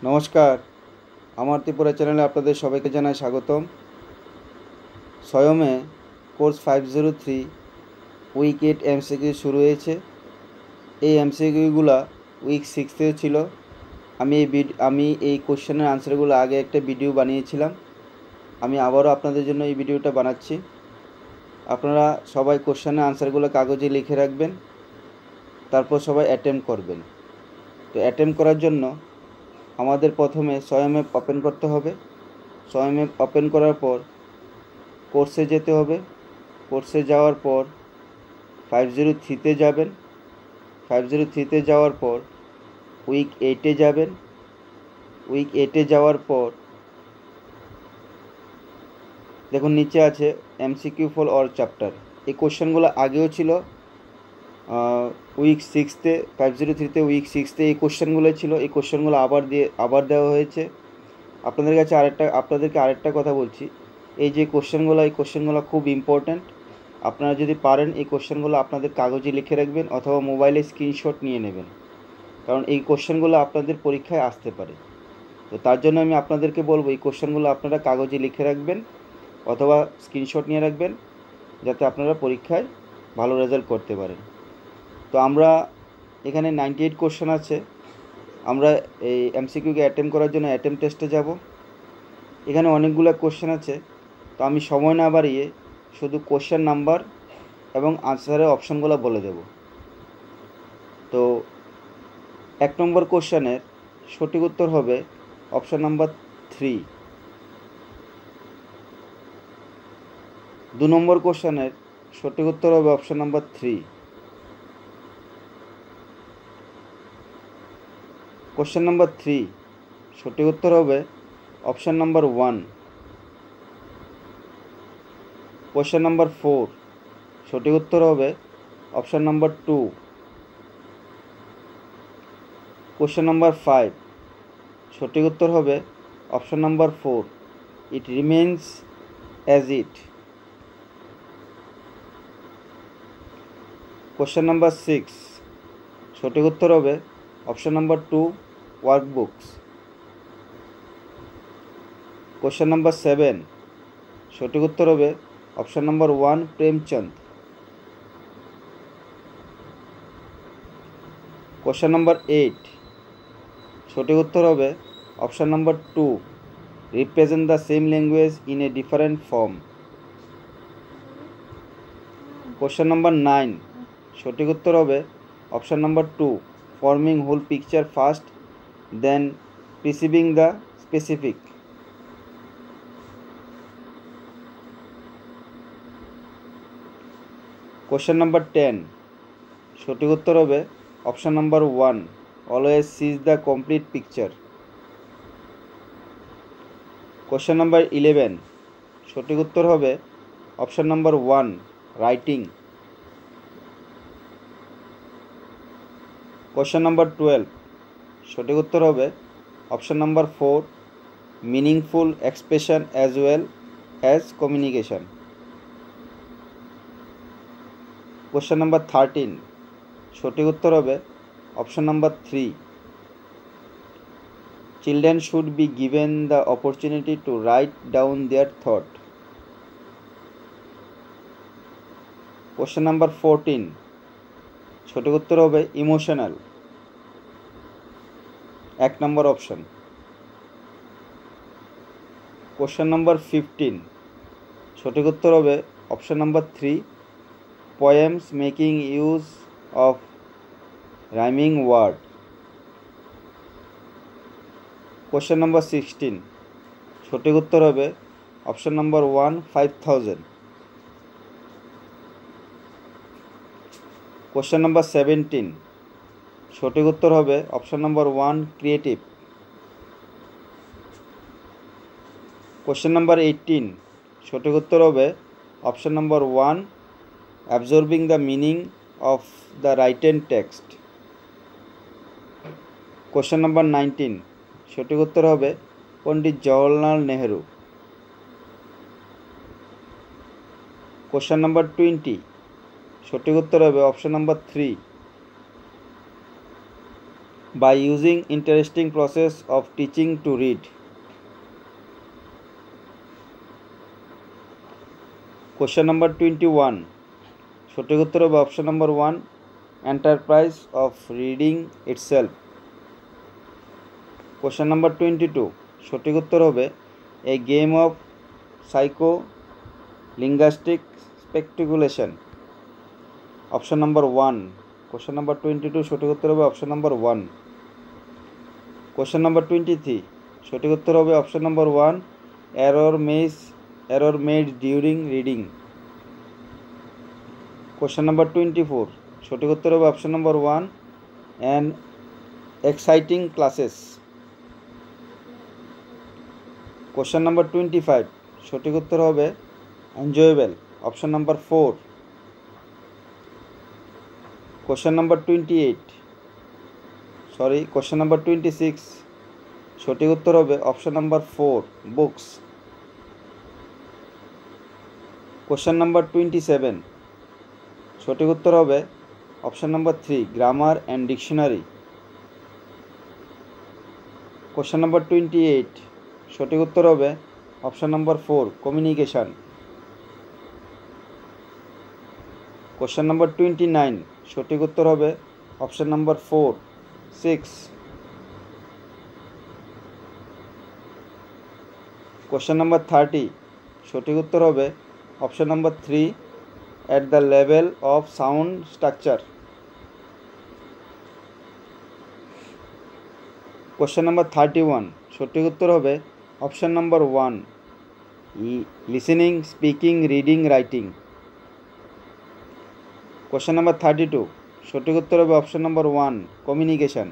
নমস্কার, আমার ত্রিপুরা চ্যানেলে আপনাদের সবাইকে জানাই স্বাগতম। স্বয়মে কোর্স 503 উইক 8 এমসিকিউ শুরু হয়েছে। এই এমসিকিউগুলো উইক 6-তেও ছিল। আমি এই কোশ্চেনের আনসারগুলো আগে একটা ভিডিও বানিয়েছিলাম। আমি আবারও আপনাদের জন্য এই ভিডিওটা বানাচ্ছি। আপনারা সবাই কোশ্চেনের আনসারগুলো কাগজে লিখে রাখবেন, তারপর সবাই অ্যাটেম্প্ট করবেন। তো অ্যাটেম্প্ট করার জন্য আমাদের প্রথমে স্বয়মে ওপেন করতে হবে। স্বয়মে ওপেন করার পর কোর্সে যেতে হবে। কোর্সে যাওয়ার পর 503-তে যাবেন। 503-তে যাওয়ার পর উইক 8-এ যাবেন। উইক 8-এ যাওয়ার পর দেখুন নিচে আছে এমসিকিউ ফর অল চ্যাপ্টার। এই কোশ্চেনগুলো আগেও ছিল উইক 6-তে, 503-তে উইক 6-তে এই কোশ্চেনগুলো ছিল। এই কোশ্চেনগুলো আবার দেওয়া হয়েছে। আপনাদেরকে আরেকটা কথা বলছি, এই কোশ্চেনগুলো খুব ইম্পর্ট্যান্ট। আপনারা যদি পারেন এই কোশ্চেনগুলো আপনাদের কাগজে লিখে রাখবেন অথবা মোবাইলে স্ক্রিনশট নিয়ে নেবেন, কারণ এই কোশ্চেনগুলো আপনাদের পরীক্ষায় আসতে পারে। তো তার জন্য আমি আপনাদেরকে বলবো এই কোশ্চেনগুলো আপনারা কাগজে লিখে রাখবেন অথবা স্ক্রিনশট নিয়ে রাখবেন, যাতে আপনারা পরীক্ষায় ভালো রেজাল্ট করতে পারেন। তো আমরা এখানে 98 কোশ্চেন আছে। আমরা এই এমসিকিউকে অ্যাটেম্প্ট করার জন্য অ্যাটেম্প্ট টেস্টে যাব। এখানে অনেকগুলো কোশ্চেন আছে, তো আমি সময় না বাড়িয়ে শুধু কোশ্চেন নাম্বার এবং আনসারের অপশানগুলো বলে দেব। তো 1 নম্বর কোশ্চেনের সঠিক উত্তর হবে অপশান নাম্বার 3। 2 নম্বর কোশ্চেনের সঠিক উত্তর হবে অপশান নাম্বার 3। কোশ্চেন নাম্বার 3 সঠিক উত্তর হবে অপশান নাম্বার 1। কোশ্চেন নাম্বার 4 সঠিক উত্তর হবে অপশান নাম্বার 2। কোশ্চেন নাম্বার 5 সঠিক উত্তর হবে option number 4, it remains as it. Question number 6 সঠিক উত্তর হবে option number 2, workbooks. Question number 7 সঠিক উত্তর হবে option number 1, Premchand. Question number 8 সঠিক উত্তর হবে option number 2, represent the same language in a different form. Question number 9 সঠিক উত্তর হবে option number 2, forming whole picture first then perceiving the specific. Question number 10 সঠিক উত্তর হবে option number 1, always sees the complete picture. Question number 11 সঠিক উত্তর হবে option number 1, writing. Question number 12 সঠিক উত্তর হবে option number 4, meaningful expression as well as communication. Question number 13 সঠিক উত্তর হবে option number 3, children should be given the opportunity to write down their thought. Question number 14 সঠিক উত্তর হবে emotional, 1 number option. Question number 15 সঠিক উত্তর হবে option number 3, poems making use of rhyming word. Question number 16 সঠিক উত্তর হবে অপশান নাম্বার 1, 5000। কোশ্চেন নাম্বার 17 সঠিক উত্তর হবে option number 1, creative. Question number 18 সঠিক উত্তর হবে option number 1, absorbing the meaning of the written text. Question number 19 সঠিক উত্তর হবে পণ্ডিত জওহরলাল নেহেরু। কোশ্চেন নাম্বার 20 সঠিক উত্তর হবে option number 3, by using interesting process of teaching to read. Question number 21. সঠিক উত্তর হবে option number 1, enterprise of reading itself. Question number 22. সঠিক উত্তর হবে a game of psycho-linguistic speculation. Option number 1. Question number 22. সঠিক উত্তর হবে অপশন নাম্বার 1. Question number 23. সঠিক উত্তর হবে option number 1, error made during reading. Question number 24. সঠিক উত্তর হবে option number 1, an exciting classes. Question number 25. সঠিক উত্তর হবে enjoyable. Option number 4. Question number 26. সঠিক উত্তর হবে option number 4, books. Question number 27. সঠিক উত্তর হবে option number 3, grammar and dictionary. Question number 28. সঠিক উত্তর হবে option number 4, communication. Question number 29. সঠিক উত্তর হবে অপশন নাম্বার 4, 6. Question number 30. সঠিক উত্তর হবে option number 3, at the level of sound structure. Question number 31. সঠিক উত্তর হবে option number 1, listening, speaking, reading, writing. Question number 32. সঠিক উত্তর হবে option number 1, communication.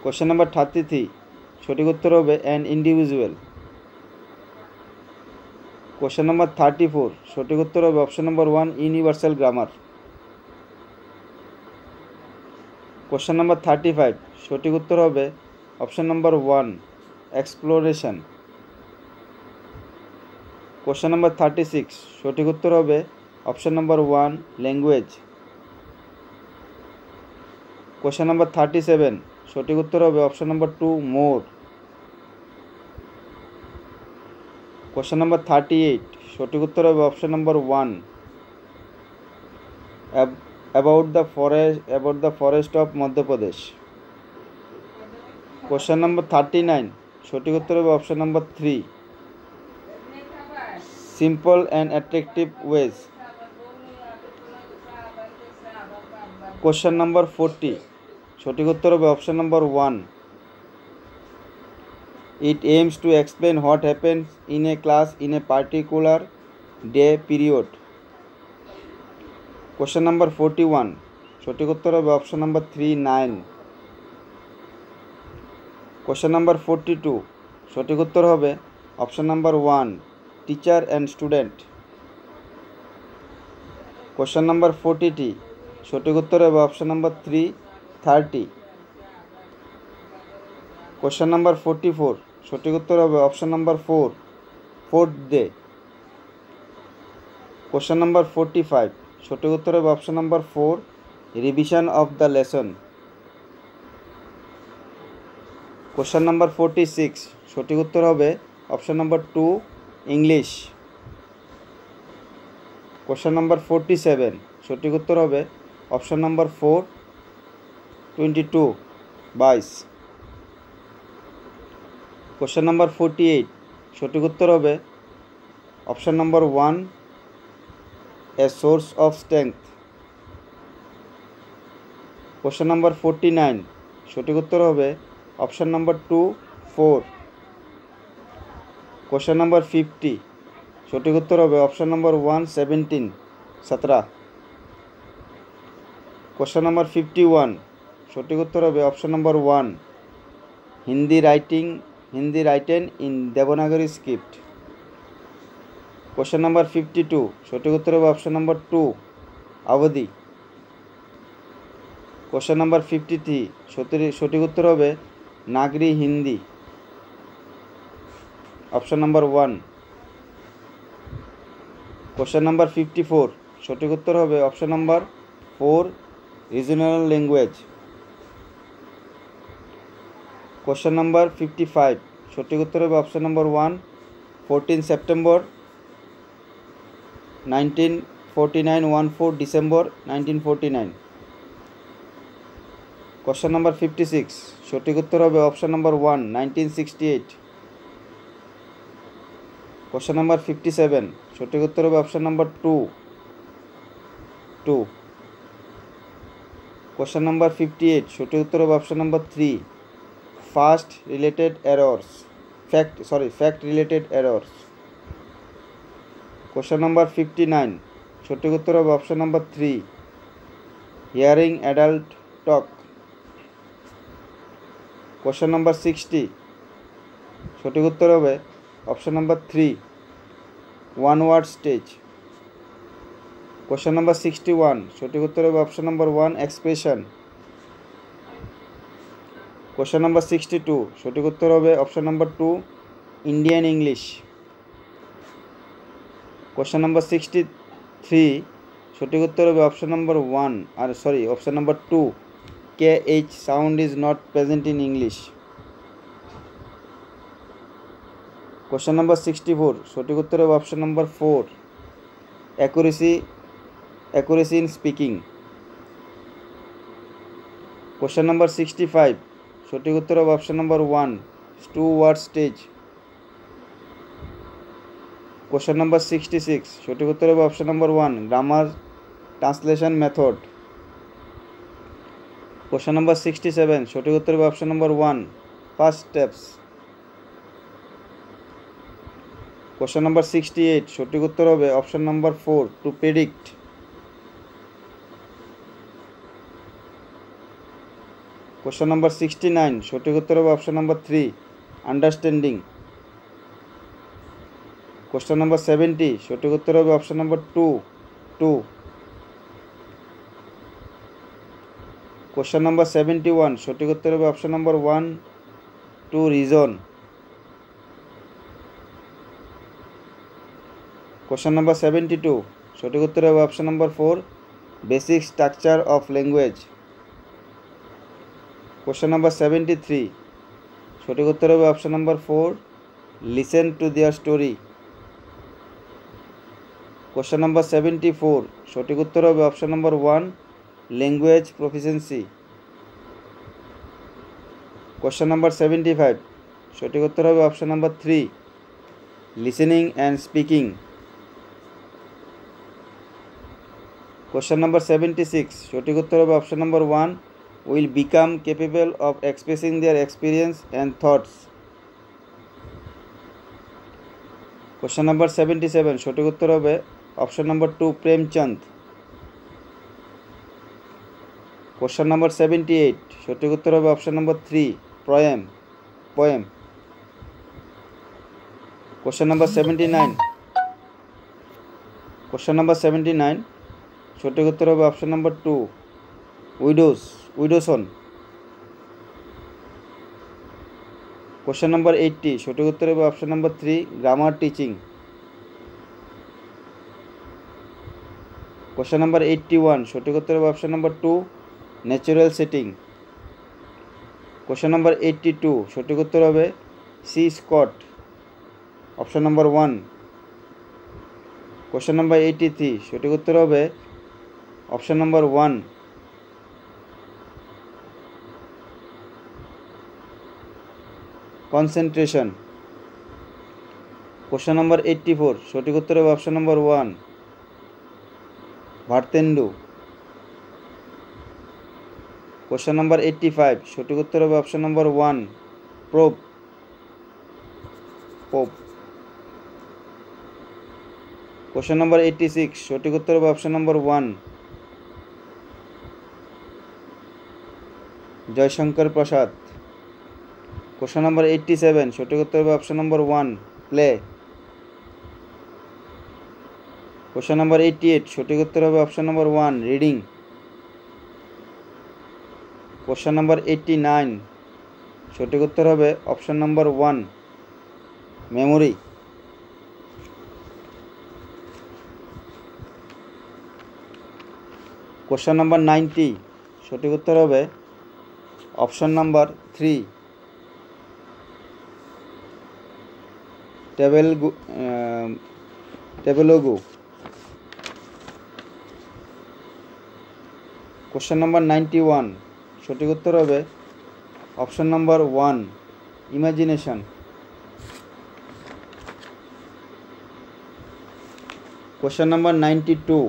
Question number 33. সঠিক উত্তর হবে an individual. Question number 34. সঠিক উত্তর হবে option number 1, universal grammar. Question number 35. সঠিক উত্তর হবে option number 1, exploration. Question number 36. সঠিক উত্তর হবে option number 1, language. Question number 37. সঠিক উত্তর হবে option number 2, more. Question number 38. সঠিক উত্তর হবে option number 1, about the forest of Madhya Pradesh. Question number 39. সঠিক উত্তর হবে option number 3, simple and attractive ways. Question number 40. সঠিক উত্তর হবে option number 1, it aims to explain what happens in a class in a particular day period. Question number 41. সঠিক উত্তর হবে option number 3, 9. Question number 42. সঠিক উত্তর হবে option number 1, teacher and student. Question number 40. সঠিক উত্তর হবে অপশন নাম্বার 3, 30. Question number 44. সঠিক উত্তর হবে option number 4, fourth day. Question number 45. সঠিক উত্তর হবে option number 4, revision of the lesson. Question number 46. সঠিক উত্তর হবে option number 2, English. Question number 47. সঠিক উত্তর হবে অপশন নাম্বার 4, 22, 22. Question number 48. সঠিক উত্তর হবে option number 1, a source of strength. Question number 49. সঠিক উত্তর হবে অপশন নাম্বার 2, 4. Question number 50. সঠিক উত্তর হবে অপশন নাম্বার 1, 17, 17. Question number 51. সঠিক উত্তর হবে option number 1, Hindi written in Devanagari script. Question number 52. সঠিক উত্তর হবে option number 2, Awadhi. Question number 53. সঠিক উত্তর হবে Nagari Hindi. Option number 1. Question number 54. সঠিক উত্তর হবে option number 4, regional language. Question number 55, সঠিক উত্তর হবে option number 1, 14 September 1949, 14 December 1949। Question number 56, সঠিক উত্তর হবে অপশন নাম্বার 1, 1968। কোশ্চেন নাম্বার 57, সঠিক উত্তর হবে অপশন নাম্বার 2, 2। কোশ্চেন নাম্বার 58, সঠিক উত্তর হবে option number 3, fast related errors, fact related errors. Question number 59, সঠিক উত্তর হবে option number 3, hearing adult talk. Question number 60, সঠিক উত্তর হবে option number 3, one word stage. Question number 61, সঠিক উত্তর হবে option number 1, expression. Question number 62, সঠিক উত্তর হবে option number 2, Indian English. Question number 63, সঠিক উত্তর হবে option number 1, option number 2, KH sound is not present in English. Question number 64, সঠিক উত্তর হবে option number 4, accuracy in speaking. Question number 65, সঠিক উত্তর হবে option number 1, two word stage. Question number 66, সঠিক উত্তর হবে option number 1, grammar translation method. Question number 67, সঠিক উত্তর হবে option number 1, first steps. Question number 68, সঠিক উত্তর হবে option number 4, to predict. Question number 69, সঠিক উত্তর হবে option number 3, understanding. Question number 70, সঠিক উত্তর হবে অপশন নাম্বার 2, 2। কোশ্চেন নাম্বার 71, সঠিক উত্তর হবে option number 1, to reason. Question number 72, সঠিক উত্তর হবে option number 4, basic structure of language. Question number 73, সঠিক উত্তর হবে option number 4, listen to their story. Question number 74, সঠিক উত্তর হবে option number 1, language proficiency. Question number 75, সঠিক উত্তর হবে option number 3, listening and speaking. Question number 76, সঠিক উত্তর হবে option number 1, will become capable of expressing their experience and thoughts. Question number 77, সঠিক উত্তর হবে option number 2, Premchand. Question number 78, সঠিক উত্তর হবে option number 3, poem. Question number 79, সঠিক উত্তর হবে অপশন নাম্বার 2, উইডোসন। কোশ্চেন নাম্বার 80, সঠিক উত্তর হবে option number 3, grammar teaching. Question number 81, সঠিক উত্তর হবে option number 2, natural setting. Question number 82, সঠিক উত্তর হবে C Scott, option number 1। Question number 83, সঠিক উত্তর হবে option number 1, concentration. Question number 84, সঠিক উত্তর হবে অপশন নাম্বার 1, ভার্তেন্দু। কোশ্চেন নাম্বার 85, সঠিক উত্তর হবে option number 1, pope. Question number 86, সঠিক উত্তর হবে অপশন নাম্বার 1, জয়শঙ্কর প্রসাদ। কোশ্চেন নাম্বার 87, সঠিক উত্তর হবে option number 1, play. Question number 88, সঠিক উত্তর হবে option number 1, reading. Question number 89, সঠিক উত্তর হবে option number 1, memory. Question number 90, সঠিক উত্তর হবে অপশন নাম্বার 3, টেবেলগু। কোশ্চেন নাম্বার 91, সঠিক উত্তর হবে option number 1, imagination. Question number 92,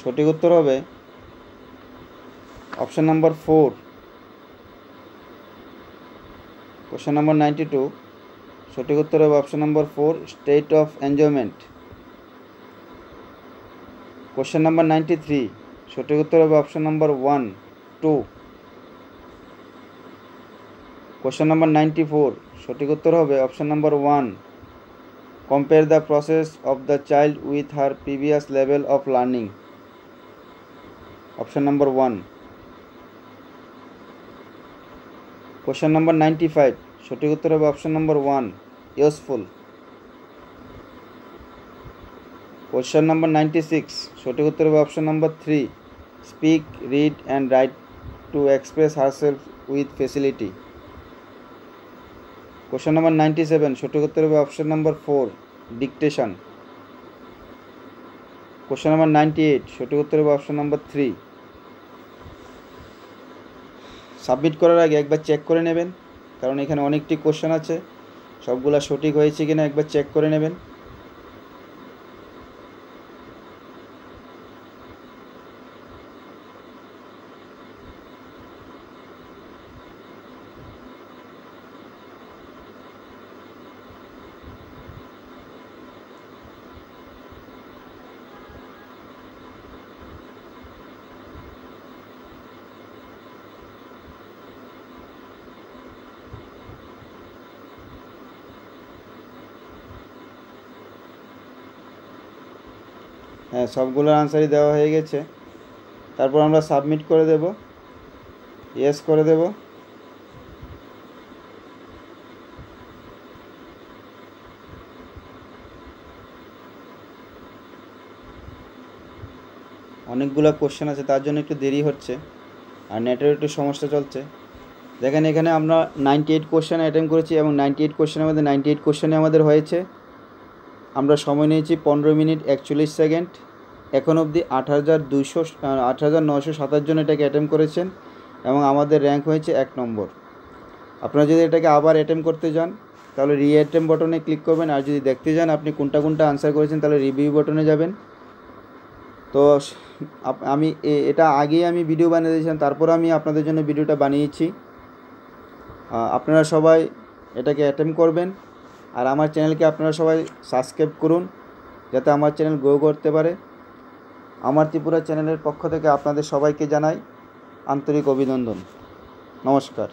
সঠিক উত্তর হবে অপশন নাম্বার 4। কোশ্চেন নাম্বার 92, সঠিক উত্তর হবে option number 4, state of enjoyment. Question number 93, সঠিক উত্তর হবে অপশন নাম্বার 1, 2। কোশ্চেন নাম্বার 94, সঠিক উত্তর হবে option number 1, compare the process of the child with her previous level of learning. Option number 1। Question number 95, সঠিক উত্তর হবে option number 1, useful. Question number 96, সঠিক উত্তর হবে option number 3, speak, read and right to express herself with facility. Question number 97, সঠিক উত্তর হবে option number 4, dictation. Question number 98, সঠিক উত্তর হবে অপশন নাম্বার 3। সাবমিট করার আগে একবার চেক করে নেবেন, কারণ এখানে অনেকটি কোশ্চেন আছে, সবগুলা সঠিক হয়েছে কিনা একবার চেক করে নেবেন। হ্যাঁ, সবগুলোর আনসারই দেওয়া হয়ে গেছে। তারপর আমরা সাবমিট করে দেব, ইয়েস করে দেব। অনেকগুলো কোশ্চেন আছে, তার জন্য একটু দেরি হচ্ছে, আর নেটের একটু সমস্যা চলছে। দেখেন এখানে আমরা 98 কোশ্চেন অ্যাটেম্প করেছি এবং 98 কোশ্চেনের মধ্যে 98 কোশ্চেনে আমাদের হয়েছে। আমরা সময় নিয়েছি 15 মিনিট 41 সেকেন্ড। এখন অবধি 8,927 জন এটাকে অ্যাটেম্প করেছেন এবং আমাদের র্যাঙ্ক হয়েছে 1 নম্বর। আপনারা যদি এটাকে আবার অ্যাটেম্প করতে যান তাহলে রি-অ্যাটেম্প বটনে ক্লিক করবেন, আর যদি দেখতে যান আপনি কোনটা আনসার করেছেন তাহলে রিভিউ বটনে যাবেন। তো আমি এটা আগেই আমি ভিডিও বানিয়ে দিয়েছিলাম, তারপর আমি আপনাদের জন্য ভিডিওটা বানিয়েছি। আপনারা সবাই এটাকে অ্যাটেম্প করবেন, আর আমার চ্যানেলকে আপনারা সবাই সাবস্ক্রাইব করুন যাতে আমার চ্যানেল গ্রো করতে পারে। আমার ত্রিপুরা চ্যানেলের পক্ষ থেকে আপনাদের সবাইকে জানাই আন্তরিক অভিনন্দন। নমস্কার।